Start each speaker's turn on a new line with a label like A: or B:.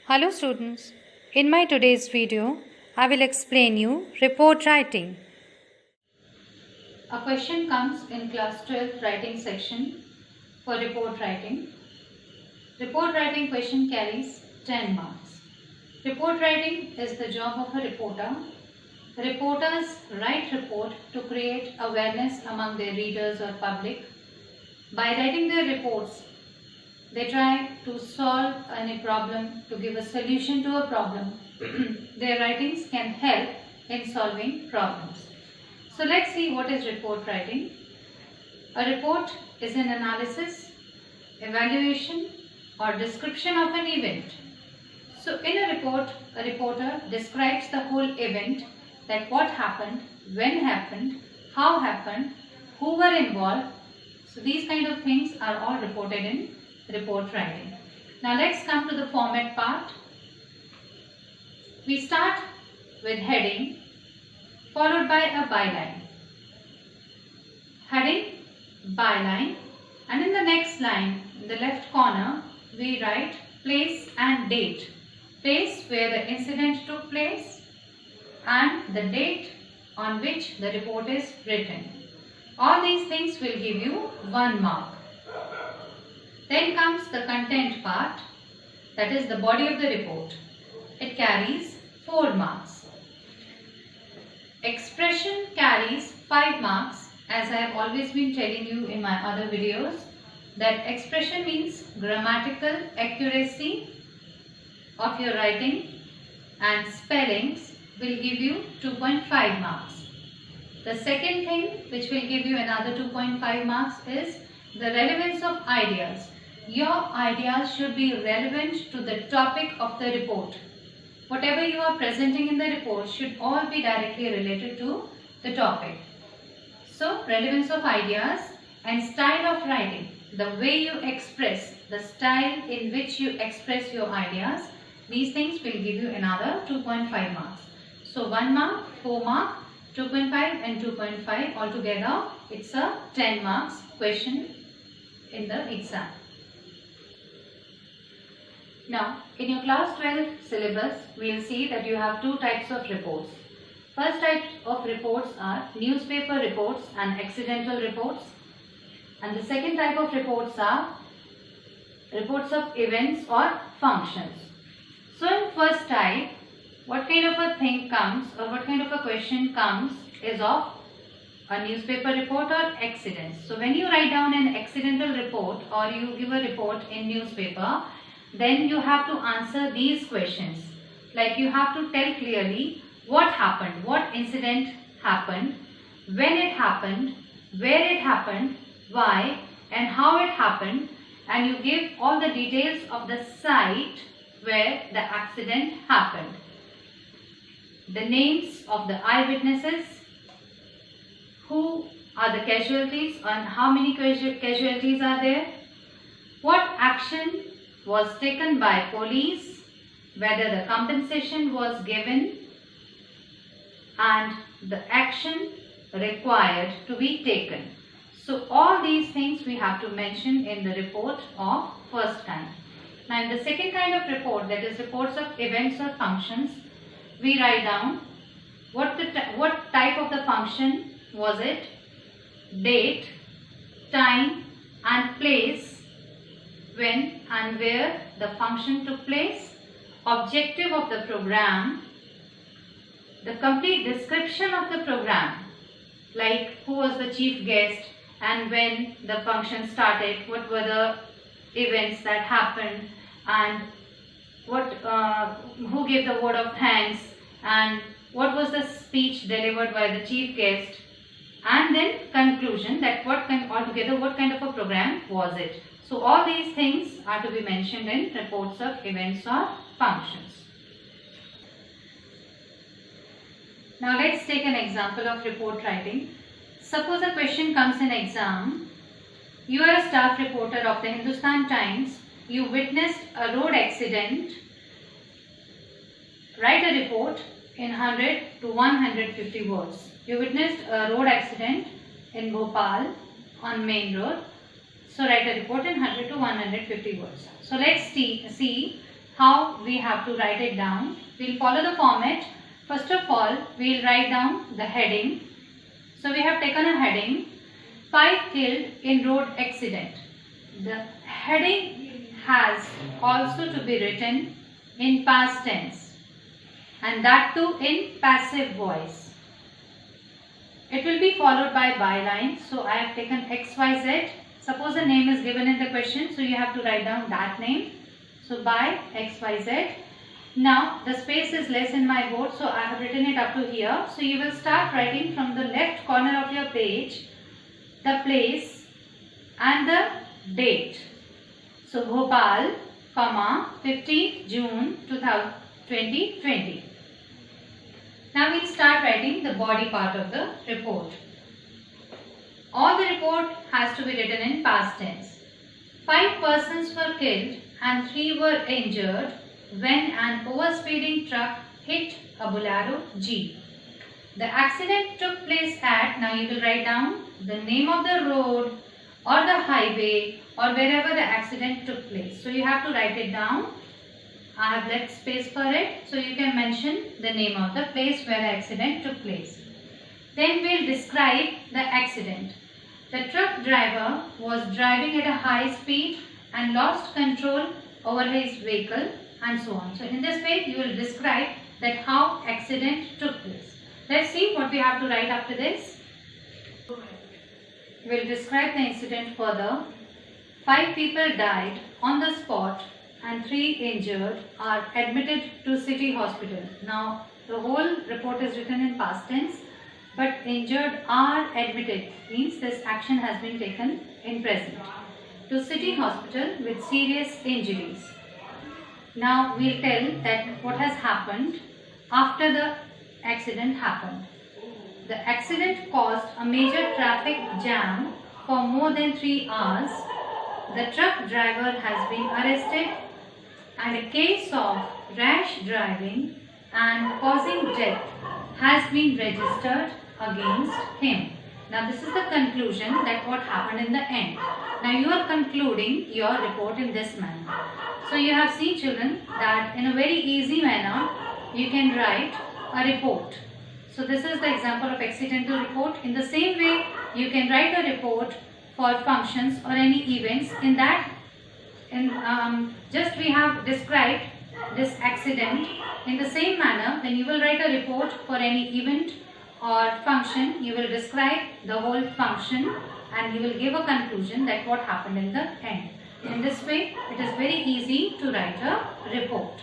A: Hello students, in my today's video, I will explain you report writing. A question comes in class 12 writing section for report writing. Report writing question carries 10 marks. Report writing is the job of a reporter. Reporters write report to create awareness among their readers or public. By writing their reports, they try to solve any problem, to give a solution to a problem. Their writings can help in solving problems. So let's see what is report writing. A report is an analysis, evaluation or description of an event. So in a report, a reporter describes the whole event, that what happened, when happened, how happened, who were involved. So these kind of things are all reported in report writing. Now let's come to the format part. We start with heading followed by a byline. Heading, byline, and in the next line, in the left corner, we write place and date. Place where the incident took place and the date on which the report is written. All these things will give you 1 mark. Then comes the content part, that is the body of the report. It carries 4 marks. Expression carries 5 marks, as I have always been telling you in my other videos, that expression means grammatical accuracy of your writing, and spellings will give you 2.5 marks. The second thing which will give you another 2.5 marks is the relevance of ideas. Your ideas should be relevant to the topic of the report. Whatever you are presenting in the report should all be directly related to the topic. So, relevance of ideas and style of writing, the way you express, the style in which you express your ideas, these things will give you another 2.5 marks. So, 1 mark, 4 mark, 2.5 and 2.5 altogether, it's a 10 marks question in the exam. Now, in your class 12 syllabus, we will see that you have 2 types of reports. First type of reports are newspaper reports and accidental reports. And the second type of reports are reports of events or functions. So, in first type, what kind of a thing comes or what kind of a question comes is of a newspaper report or accidents. So, when you write down an accidental report or you give a report in newspaper, then you have to answer these questions. Like you have to tell clearly what happened, what incident happened, when it happened, where it happened, why and how it happened, and you give all the details of the site where the accident happened. The names of the eyewitnesses, who are the casualties and how many casualties are there, what action was taken by police, whether the compensation was given, and the action required to be taken. So all these things we have to mention in the report of first kind. Now in the second kind of report, that is reports of events or functions, we write down what type of the function was it, date, time and place, when and where the function took place, objective of the program, the complete description of the program, like who was the chief guest and when the function started, what were the events that happened, and who gave the word of thanks, and what was the speech delivered by the chief guest, and then conclusion, that what kind of a program was it. So all these things are to be mentioned in reports of events or functions. Now let's take an example of report writing. Suppose a question comes in exam. You are a staff reporter of the Hindustan Times. You witnessed a road accident. Write a report in 100 to 150 words. You witnessed a road accident in Bhopal on main road. So write a report in 100 to 150 words. So let's see how we have to write it down. We'll follow the format. First of all, we'll write down the heading. So we have taken a heading, 5 killed in road accident. The heading has also to be written in past tense, and that too in passive voice. It will be followed by byline. So I have taken XYZ. Suppose a name is given in the question, so you have to write down that name. So by XYZ. Now the space is less in my board, so I have written it up to here. So you will start writing from the left corner of your page the place and the date. So Bhopal, 15th June 2020. Now we'll start writing the body part of the report. All the report has to be written in past tense. 5 persons were killed and 3 were injured when an overspeeding truck hit a Bolero Jeep. The accident took place at, now you will write down the name of the road or the highway or wherever the accident took place. So you have to write it down. I have left space for it, so you can mention the name of the place where the accident took place. Then we'll describe the accident. The truck driver was driving at a high speed and lost control over his vehicle, and so on. So in this way you will describe that how accident took place. Let's see what we have to write after this. We will describe the incident further. 5 people died on the spot and 3 injured are admitted to city hospital. Now the whole report is written in past tense, but injured are admitted means this action has been taken in present, to city hospital with serious injuries. Now we'll tell that what has happened after the accident happened. The accident caused a major traffic jam for more than 3 hours. The truck driver has been arrested and a case of rash driving and causing death has been registered against him. Now this is the conclusion that what happened in the end. Now you are concluding your report in this manner. So you have seen, children, that in a very easy manner you can write a report. So this is the example of accidental report. In the same way you can write a report for functions or any events. In that, just we have described this accident. In the same manner, when you will write a report for any event or function, you will describe the whole function and you will give a conclusion that what happened in the end. In this way, it is very easy to write a report.